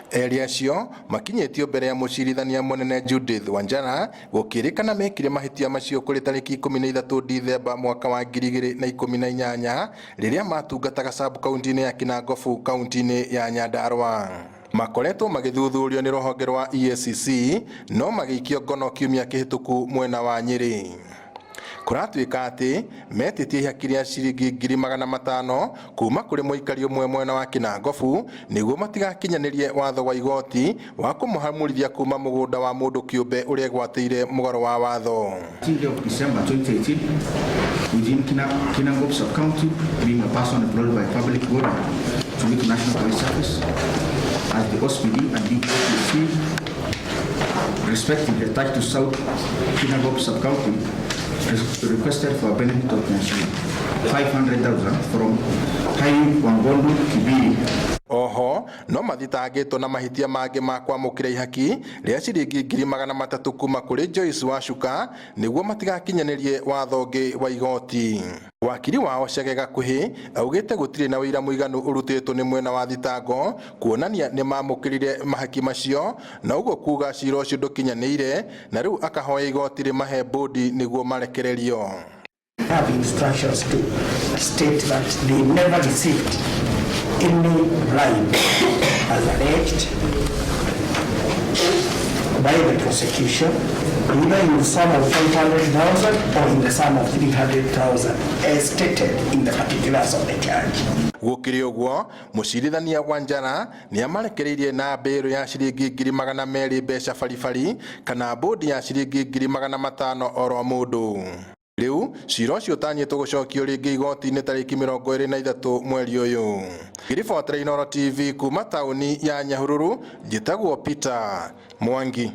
Eliacio makinyetio mbere ya mucirithania munene Judith Wanjara gukirikana mekire mahitia macio kuri tariki 13 Dithemba mwaka wa 2018 riria matungataga sub county ya Kinangofu county ya Nyandarua. Makoretwo magithuthurio ni ruhonge rwa EACC no magikio ngono kiumia kihituku mwena wa Nyeri. Kuratuika ati metitie ihaki ria ciringi 500,000 kuma kuri muikari umwe mwena wa Kinangofu niguo matigakinyanirie watho wa igoti wa kumuhamurithia kuma mugunda wa mundu kiumbe uria gwatire mugaro wa watho. December 2018, within Kinangofu sub-county, being a person employed by public body to meet National Police Service as the OSPD and DPC, respectively attached to South Kinangofu sub-county, requested for a benefit of 500,000 from Kai Wangondu Kibiri. Oho no mathitangitwo na mahitia mangi ma kwamukira ihaki ria ciringi 300,000 kuma kuri Joyce Wacuka niguo matigakinyanirie watho ngi wa igoti. Wakiri wao Chege Gakuhi augite gutire na wira muiganu urutitwo ni mwena wa thitango kuonania ni mamukirire mahaki macio na ugo kuga cira ucio ndukinyanire na riu akahoya igoti rimahe bodi niguo marekererio. Have instructions to state that they never received any bribe as alleged by the prosecution, either in the sum of 500,000 or in the sum of 300,000 as stated in the particulars of the charge. Gukiri uguo mucirithania Wanjara ni amarekereirie na mbero ya ciringi 200,000 mbeca baribari kana bodi ya ciringi 500,000 oro mundu. Riu cira ucio utanyitwo gucokio ringi igoti-ini tariki 23 mweri uyu. Ngiribotera Inooro TV kuma tauni ya Nyahururu, njitagwo Peter Mwangi.